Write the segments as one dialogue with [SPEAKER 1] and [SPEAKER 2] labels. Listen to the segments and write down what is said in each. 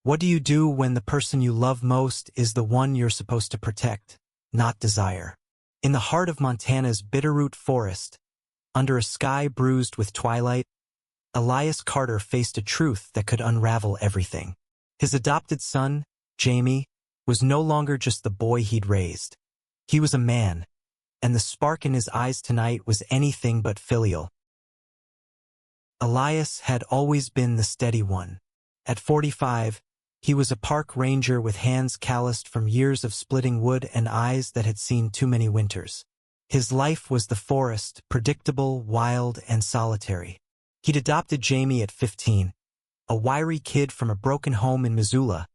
[SPEAKER 1] What do you do when the person you love most is the one you're supposed to protect, not desire? In the heart of Montana's Bitterroot Forest, under a sky bruised with twilight, Elias Carter faced a truth that could unravel everything. His adopted son, Jamie, was no longer just the boy he'd raised. He was a man, and the spark in his eyes tonight was anything but filial. Elias had always been the steady one. At 45, he was a park ranger with hands calloused from years of splitting wood and eyes that had seen too many winters. His life was the forest, predictable, wild, and solitary. He'd adopted Jamie at 15, a wiry kid from a broken home in Missoula,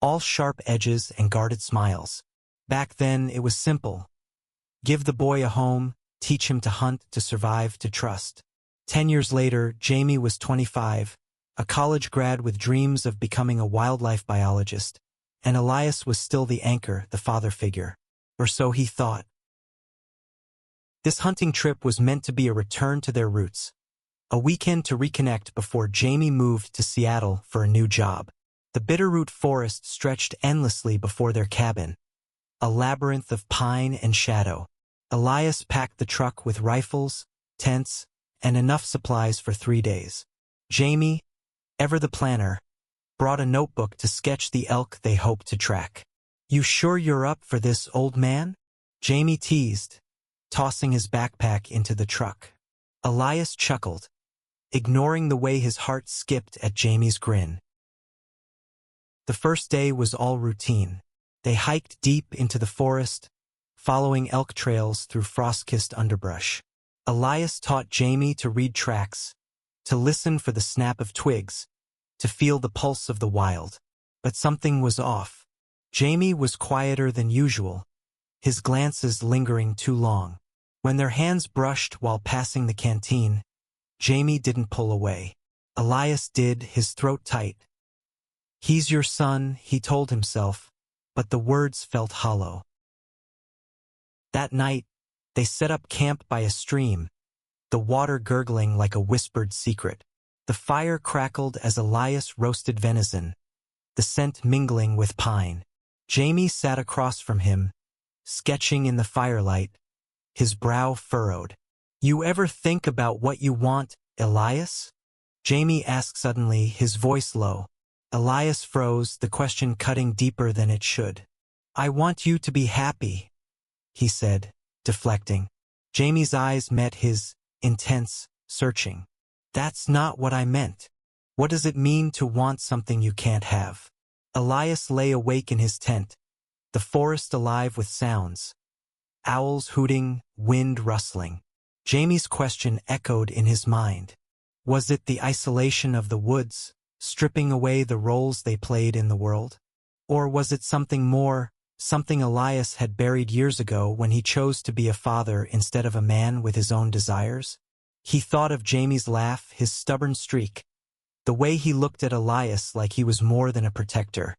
[SPEAKER 1] all sharp edges and guarded smiles. Back then, it was simple. Give the boy a home, teach him to hunt, to survive, to trust. 10 years later, Jamie was 25, a college grad with dreams of becoming a wildlife biologist, and Elias was still the anchor, the father figure. Or so he thought. This hunting trip was meant to be a return to their roots, a weekend to reconnect before Jamie moved to Seattle for a new job. The Bitterroot Forest stretched endlessly before their cabin, a labyrinth of pine and shadow. Elias packed the truck with rifles, tents, and enough supplies for 3 days. Jamie, ever the planner, brought a notebook to sketch the elk they hoped to track. "You sure you're up for this, old man?" Jamie teased, tossing his backpack into the truck. Elias chuckled, ignoring the way his heart skipped at Jamie's grin. The first day was all routine. They hiked deep into the forest, following elk trails through frost-kissed underbrush. Elias taught Jamie to read tracks, to listen for the snap of twigs, to feel the pulse of the wild. But something was off. Jamie was quieter than usual, his glances lingering too long. When their hands brushed while passing the canteen, Jamie didn't pull away. Elias did, his throat tight. "He's your son," he told himself, but the words felt hollow. That night, they set up camp by a stream, the water gurgling like a whispered secret. The fire crackled as Elias roasted venison, the scent mingling with pine. Jamie sat across from him, sketching in the firelight, his brow furrowed. "You ever think about what you want, Elias?" Jamie asked suddenly, his voice low. Elias froze, the question cutting deeper than it should. "I want you to be happy," he said, deflecting. Jamie's eyes met his, intense, searching. "That's not what I meant. What does it mean to want something you can't have?" Elias lay awake in his tent, the forest alive with sounds. Owls hooting, wind rustling. Jamie's question echoed in his mind. Was it the isolation of the woods, stripping away the roles they played in the world? Or was it something more, something Elias had buried years ago when he chose to be a father instead of a man with his own desires? He thought of Jamie's laugh, his stubborn streak, the way he looked at Elias like he was more than a protector.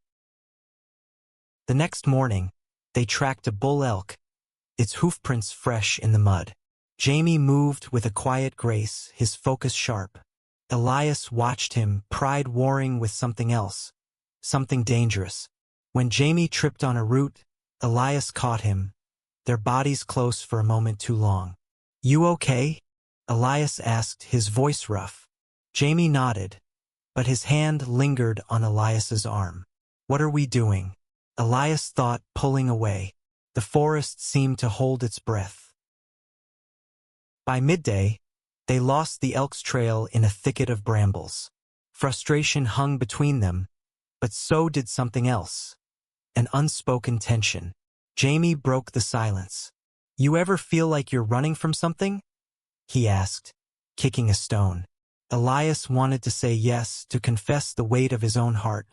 [SPEAKER 1] The next morning, they tracked a bull elk, its hoofprints fresh in the mud. Jamie moved with a quiet grace, his focus sharp. Elias watched him, pride warring with something else, something dangerous. When Jamie tripped on a root, Elias caught him, their bodies close for a moment too long. "You okay?" Elias asked, his voice rough. Jamie nodded, but his hand lingered on Elias's arm. "What are we doing?" Elias thought, pulling away. The forest seemed to hold its breath. By midday, they lost the elk's trail in a thicket of brambles. Frustration hung between them, but so did something else. An unspoken tension. Jamie broke the silence. "You ever feel like you're running from something?" he asked, kicking a stone. Elias wanted to say yes, to confess the weight of his own heart,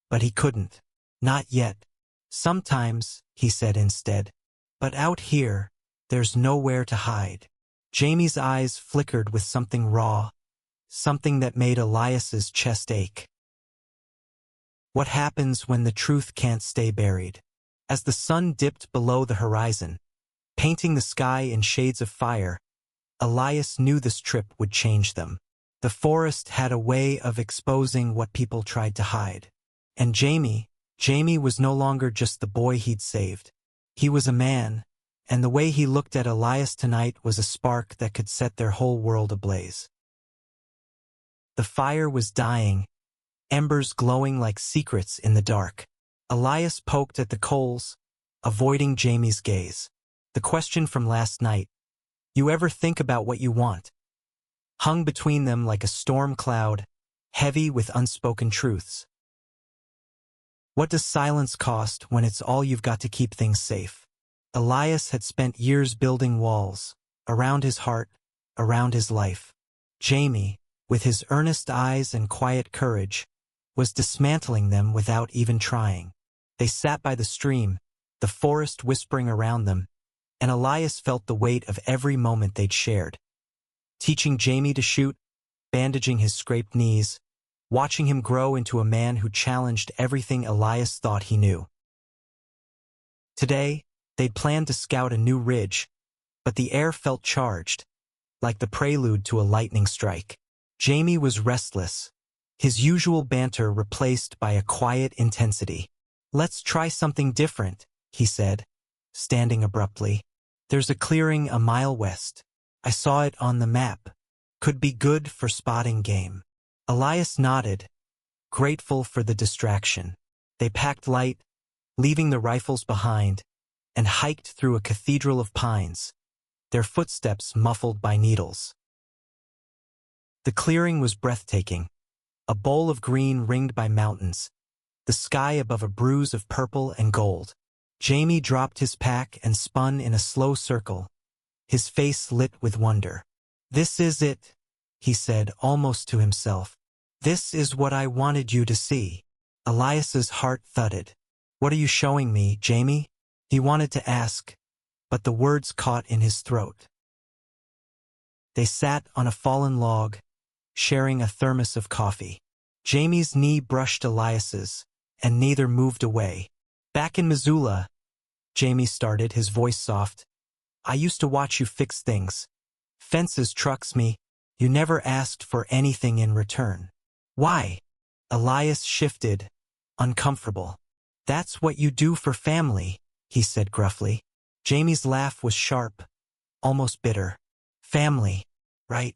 [SPEAKER 1] but he couldn't. "Not yet. Sometimes," he said instead. "But out here, there's nowhere to hide." Jamie's eyes flickered with something raw, something that made Elias's chest ache. What happens when the truth can't stay buried? As the sun dipped below the horizon, painting the sky in shades of fire, Elias knew this trip would change them. The forest had a way of exposing what people tried to hide. And Jamie was no longer just the boy he'd saved. He was a man, and the way he looked at Elias tonight was a spark that could set their whole world ablaze. The fire was dying, embers glowing like secrets in the dark. Elias poked at the coals, avoiding Jamie's gaze. The question from last night, "You ever think about what you want?" hung between them like a storm cloud, heavy with unspoken truths. What does silence cost when it's all you've got to keep things safe? Elias had spent years building walls, around his heart, around his life. Jamie, with his earnest eyes and quiet courage, was dismantling them without even trying. They sat by the stream, the forest whispering around them, and Elias felt the weight of every moment they'd shared. Teaching Jamie to shoot, bandaging his scraped knees, watching him grow into a man who challenged everything Elias thought he knew. Today, they'd planned to scout a new ridge, but the air felt charged, like the prelude to a lightning strike. Jamie was restless, his usual banter replaced by a quiet intensity. "Let's try something different," he said, standing abruptly. "There's a clearing a mile west. I saw it on the map. Could be good for spotting game." Elias nodded, grateful for the distraction. They packed light, leaving the rifles behind, and hiked through a cathedral of pines, their footsteps muffled by needles. The clearing was breathtaking, a bowl of green ringed by mountains, the sky above a bruise of purple and gold. Jamie dropped his pack and spun in a slow circle, his face lit with wonder. "This is it," he said almost to himself. "This is what I wanted you to see." Elias's heart thudded. "What are you showing me, Jamie?" He wanted to ask, but the words caught in his throat. They sat on a fallen log, sharing a thermos of coffee. Jamie's knee brushed Elias's, and neither moved away. "Back in Missoula," Jamie started, his voice soft, "I used to watch you fix things. Fences, trucks, me. You never asked for anything in return. Why?" Elias shifted, uncomfortable. "That's what you do for family," he said gruffly. Jamie's laugh was sharp, almost bitter. "Family, right?"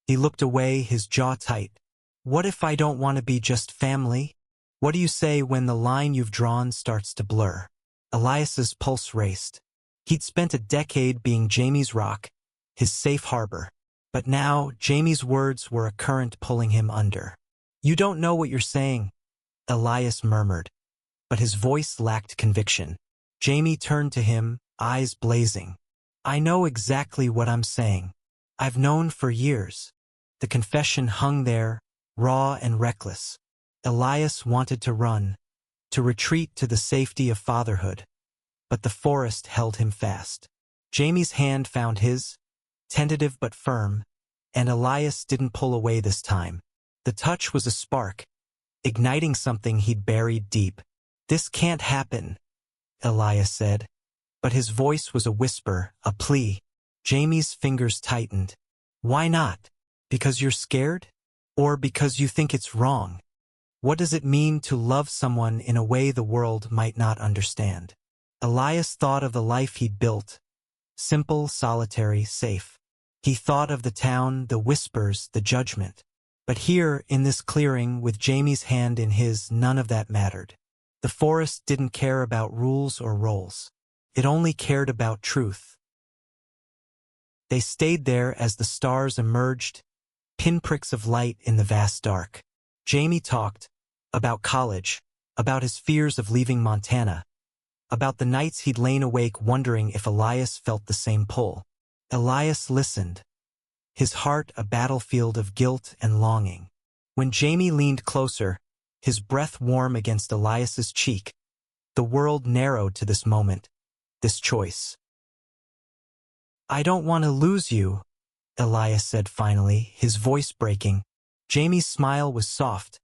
[SPEAKER 1] He looked away, his jaw tight. "What if I don't want to be just family? What do you say when the line you've drawn starts to blur?" Elias's pulse raced. He'd spent a decade being Jamie's rock, his safe harbor. But now, Jamie's words were a current pulling him under. "You don't know what you're saying," Elias murmured, but his voice lacked conviction. Jamie turned to him, eyes blazing. "I know exactly what I'm saying. I've known for years." The confession hung there, raw and reckless. Elias wanted to run, to retreat to the safety of fatherhood, but the forest held him fast. Jamie's hand found his, tentative but firm, and Elias didn't pull away this time. The touch was a spark, igniting something he'd buried deep. "This can't happen," Elias said, but his voice was a whisper, a plea. Jamie's fingers tightened. "Why not? Because you're scared? Or because you think it's wrong? What does it mean to love someone in a way the world might not understand?" Elias thought of the life he'd built, simple, solitary, safe. He thought of the town, the whispers, the judgment. But here, in this clearing, with Jamie's hand in his, none of that mattered. The forest didn't care about rules or roles. It only cared about truth. They stayed there as the stars emerged, pinpricks of light in the vast dark. Jamie talked about college, about his fears of leaving Montana, about the nights he'd lain awake wondering if Elias felt the same pull. Elias listened, his heart a battlefield of guilt and longing. When Jamie leaned closer, his breath warm against Elias's cheek, the world narrowed to this moment, this choice. "I don't want to lose you," Elias said finally, his voice breaking. Jamie's smile was soft,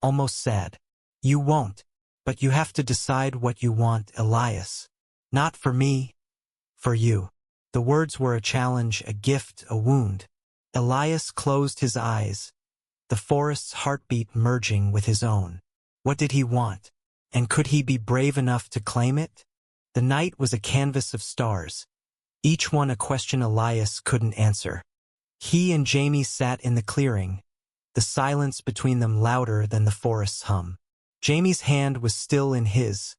[SPEAKER 1] almost sad. "You won't, but you have to decide what you want, Elias. Not for me, for you." The words were a challenge, a gift, a wound. Elias closed his eyes, the forest's heartbeat merging with his own. What did he want? And could he be brave enough to claim it? The night was a canvas of stars, each one a question Elias couldn't answer. He and Jamie sat in the clearing, the silence between them louder than the forest's hum. Jamie's hand was still in his,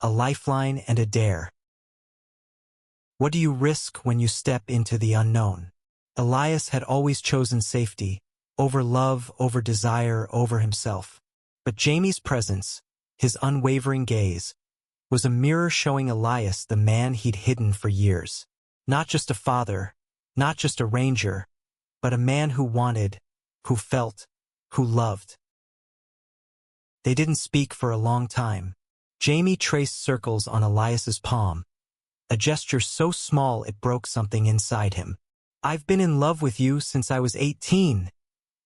[SPEAKER 1] a lifeline and a dare. What do you risk when you step into the unknown? Elias had always chosen safety, over love, over desire, over himself. But Jamie's presence, his unwavering gaze, was a mirror showing Elias the man he'd hidden for years. Not just a father, not just a ranger, but a man who wanted, who felt, who loved. They didn't speak for a long time. Jamie traced circles on Elias's palm, a gesture so small it broke something inside him. "I've been in love with you since I was 18,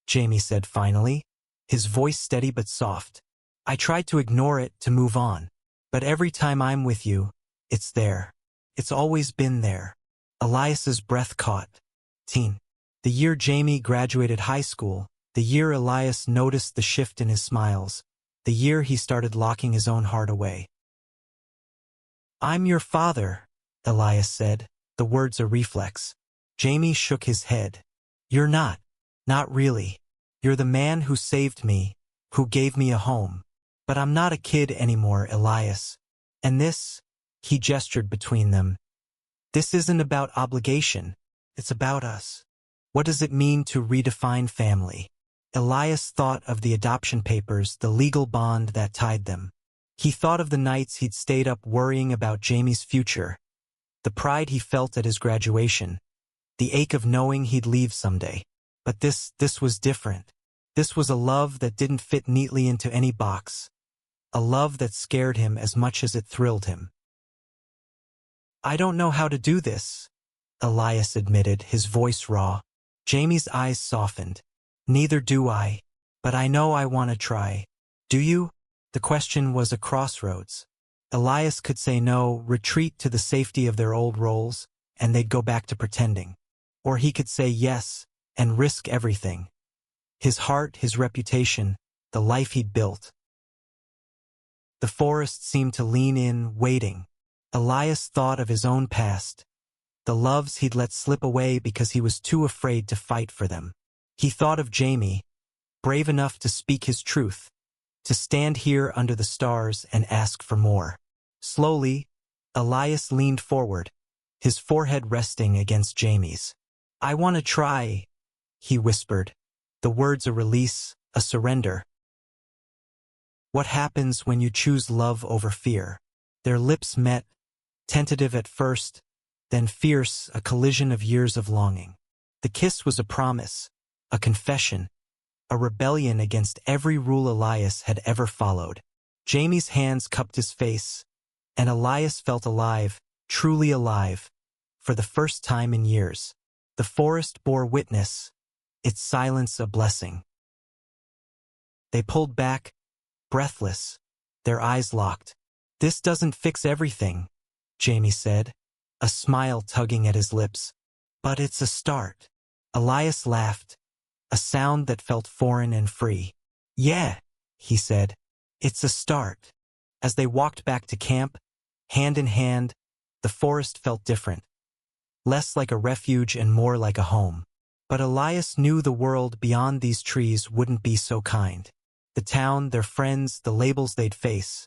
[SPEAKER 1] Jamie said finally, his voice steady but soft. "I tried to ignore it, to move on. But every time I'm with you, it's there. It's always been there." Elias's breath caught. Teen. The year Jamie graduated high school, the year Elias noticed the shift in his smiles, the year he started locking his own heart away. "I'm your father," Elias said, the words a reflex. Jamie shook his head. "You're not. Not really. You're the man who saved me, who gave me a home. But I'm not a kid anymore, Elias. And this," he gestured between them, "this isn't about obligation. It's about us. What does it mean to redefine family?" Elias thought of the adoption papers, the legal bond that tied them. He thought of the nights he'd stayed up worrying about Jamie's future, the pride he felt at his graduation, the ache of knowing he'd leave someday. But this was different. This was a love that didn't fit neatly into any box. A love that scared him as much as it thrilled him. "I don't know how to do this," Elias admitted, his voice raw. Jamie's eyes softened. "Neither do I. But I know I want to try. Do you?" The question was a crossroads. Elias could say no, retreat to the safety of their old roles, and they'd go back to pretending. Or he could say yes, and risk everything. His heart, his reputation, the life he'd built. The forest seemed to lean in, waiting. Elias thought of his own past, the loves he'd let slip away because he was too afraid to fight for them. He thought of Jamie, brave enough to speak his truth, to stand here under the stars and ask for more. Slowly, Elias leaned forward, his forehead resting against Jamie's. "I want to try," he whispered, the words a release, a surrender. "What happens when you choose love over fear?" Their lips met, tentative at first, then fierce, a collision of years of longing. The kiss was a promise, a confession, a rebellion against every rule Elias had ever followed. Jamie's hands cupped his face, and Elias felt alive, truly alive, for the first time in years. The forest bore witness, its silence a blessing. They pulled back, breathless, their eyes locked. "This doesn't fix everything," Jamie said, a smile tugging at his lips. "But it's a start." Elias laughed, a sound that felt foreign and free. "Yeah," he said, "it's a start." As they walked back to camp, hand in hand, the forest felt different. Less like a refuge and more like a home. But Elias knew the world beyond these trees wouldn't be so kind. The town, their friends, the labels they'd face.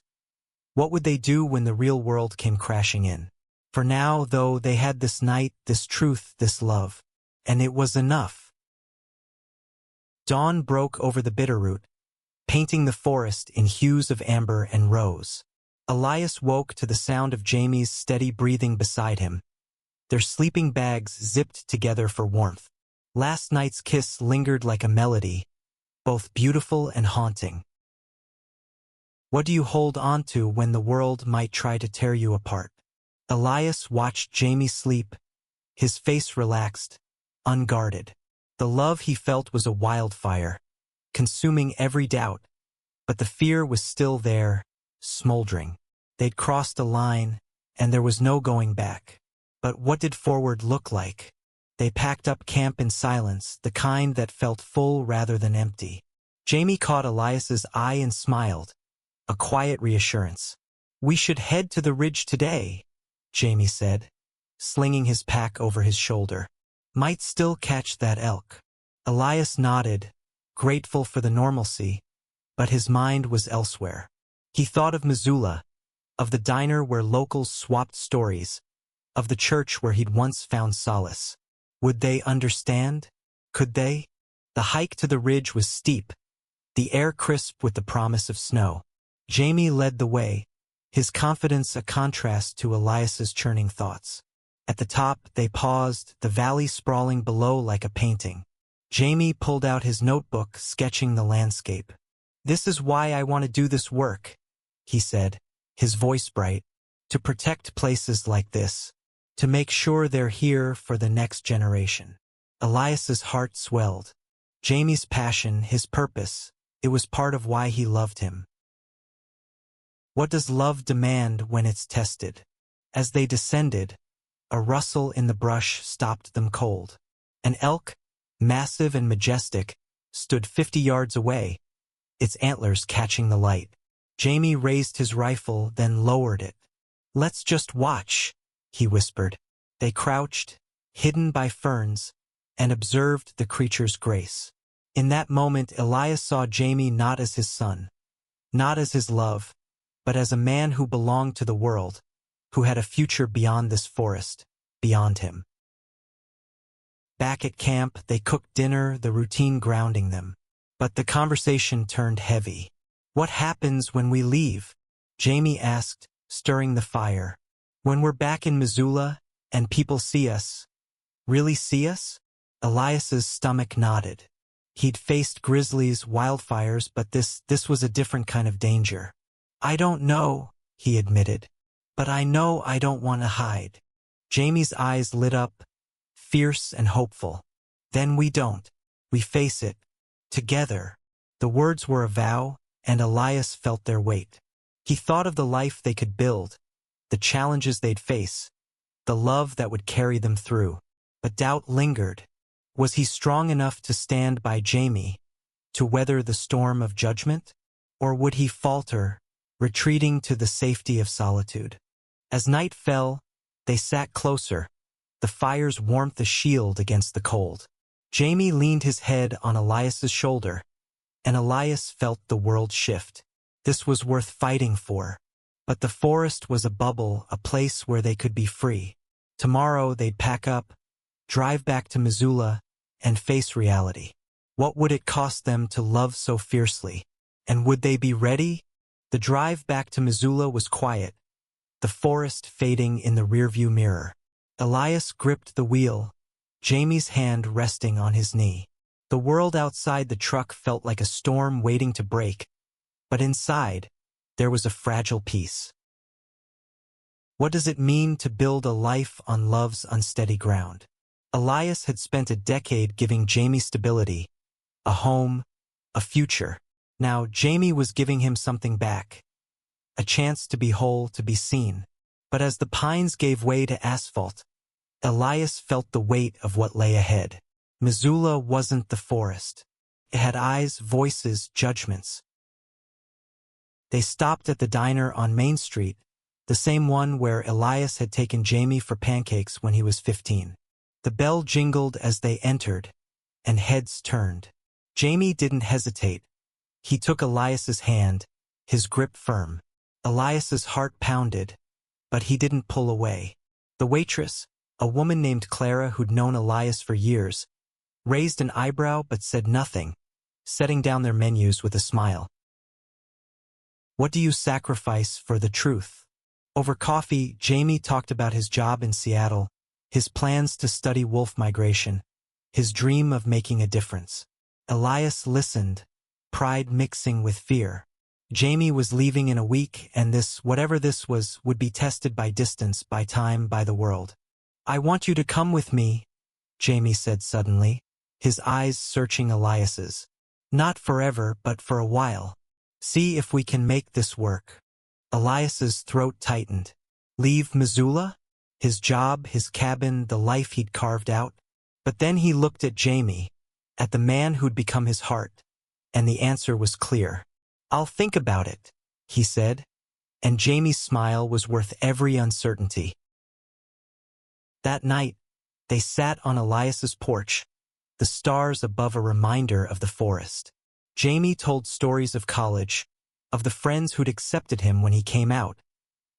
[SPEAKER 1] What would they do when the real world came crashing in? For now, though, they had this night, this truth, this love. And it was enough. Dawn broke over the bitterroot, painting the forest in hues of amber and rose. Elias woke to the sound of Jamie's steady breathing beside him, their sleeping bags zipped together for warmth. Last night's kiss lingered like a melody, both beautiful and haunting. What do you hold on to when the world might try to tear you apart? Elias watched Jamie sleep, his face relaxed, unguarded. The love he felt was a wildfire, consuming every doubt, but the fear was still there, smoldering. They'd crossed a line, and there was no going back. But what did forward look like? They packed up camp in silence, the kind that felt full rather than empty. Jamie caught Elias's eye and smiled, a quiet reassurance. "We should head to the ridge today," Jamie said, slinging his pack over his shoulder. "Might still catch that elk." Elias nodded, grateful for the normalcy, but his mind was elsewhere. He thought of Missoula, of the diner where locals swapped stories, of the church where he'd once found solace. Would they understand? Could they? The hike to the ridge was steep, the air crisp with the promise of snow. Jamie led the way, his confidence a contrast to Elias's churning thoughts. At the top, they paused, the valley sprawling below like a painting. Jamie pulled out his notebook, sketching the landscape. "This is why I want to do this work," he said, his voice bright. "To protect places like this. To make sure they're here for the next generation." Elias's heart swelled. Jamie's passion, his purpose, it was part of why he loved him. What does love demand when it's tested? As they descended, a rustle in the brush stopped them cold. An elk, massive and majestic, stood 50 yards away, its antlers catching the light. Jamie raised his rifle, then lowered it. "Let's just watch," he whispered. They crouched, hidden by ferns, and observed the creature's grace. In that moment, Elias saw Jamie not as his son, not as his love, but as a man who belonged to the world, who had a future beyond this forest, beyond him. Back at camp, they cooked dinner, the routine grounding them. But the conversation turned heavy. "What happens when we leave?" Jamie asked, stirring the fire. "When we're back in Missoula, and people see us." "Really see us?" Elias's stomach nodded. He'd faced grizzlies, wildfires, but this was a different kind of danger. "I don't know," he admitted. "But I know I don't want to hide." Jamie's eyes lit up, fierce and hopeful. "Then we don't. We face it. Together." The words were a vow, and Elias felt their weight. He thought of the life they could build, the challenges they'd face, the love that would carry them through. But doubt lingered. Was he strong enough to stand by Jamie, to weather the storm of judgment? Or would he falter, retreating to the safety of solitude? As night fell, they sat closer, the fire's warmth a shield against the cold. Jamie leaned his head on Elias's shoulder, and Elias felt the world shift. This was worth fighting for. But the forest was a bubble, a place where they could be free. Tomorrow they'd pack up, drive back to Missoula, and face reality. What would it cost them to love so fiercely? And would they be ready? The drive back to Missoula was quiet, the forest fading in the rearview mirror. Elias gripped the wheel, Jamie's hand resting on his knee. The world outside the truck felt like a storm waiting to break, but inside, there was a fragile peace. What does it mean to build a life on love's unsteady ground? Elias had spent a decade giving Jamie stability, a home, a future. Now Jamie was giving him something back, a chance to be whole, to be seen. But as the pines gave way to asphalt, Elias felt the weight of what lay ahead. Missoula wasn't the forest. It had eyes, voices, judgments. They stopped at the diner on Main Street, the same one where Elias had taken Jamie for pancakes when he was 15. The bell jingled as they entered, and heads turned. Jamie didn't hesitate. He took Elias's hand, his grip firm. Elias's heart pounded, but he didn't pull away. The waitress, a woman named Clara who'd known Elias for years, raised an eyebrow but said nothing, setting down their menus with a smile. "What do you sacrifice for the truth?" Over coffee, Jamie talked about his job in Seattle, his plans to study wolf migration, his dream of making a difference. Elias listened, pride mixing with fear. Jamie was leaving in a week, and this, whatever this was, would be tested by distance, by time, by the world. "I want you to come with me," Jamie said suddenly, his eyes searching Elias's. "Not forever, but for a while. See if we can make this work." Elias's throat tightened. Leave Missoula? His job, his cabin, the life he'd carved out? But then he looked at Jamie, at the man who'd become his heart, and the answer was clear. "I'll think about it," he said, and Jamie's smile was worth every uncertainty. That night, they sat on Elias's porch, the stars above a reminder of the forest. Jamie told stories of college, of the friends who'd accepted him when he came out,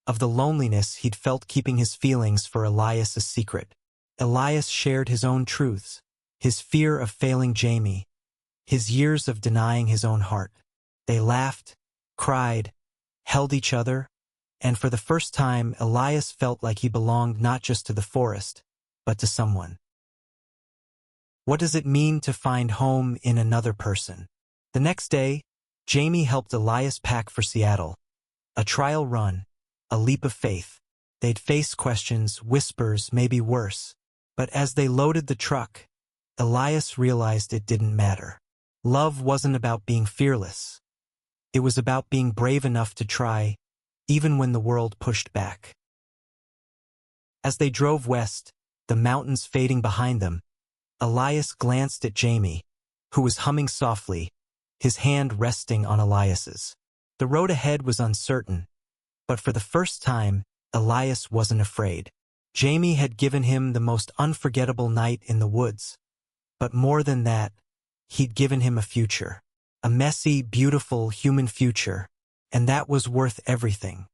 [SPEAKER 1] of the loneliness he'd felt keeping his feelings for Elias a secret. Elias shared his own truths, his fear of failing Jamie, his years of denying his own heart. They laughed, cried, held each other, and for the first time Elias felt like he belonged not just to the forest, but to someone. What does it mean to find home in another person? The next day, Jamie helped Elias pack for Seattle. A trial run, a leap of faith. They'd face questions, whispers, maybe worse. But as they loaded the truck, Elias realized it didn't matter. Love wasn't about being fearless. It was about being brave enough to try, even when the world pushed back. As they drove west, the mountains fading behind them, Elias glanced at Jamie, who was humming softly, his hand resting on Elias's. The road ahead was uncertain, but for the first time, Elias wasn't afraid. Jamie had given him the most unforgettable night in the woods. But more than that, he'd given him a future. A messy, beautiful, human future. And that was worth everything.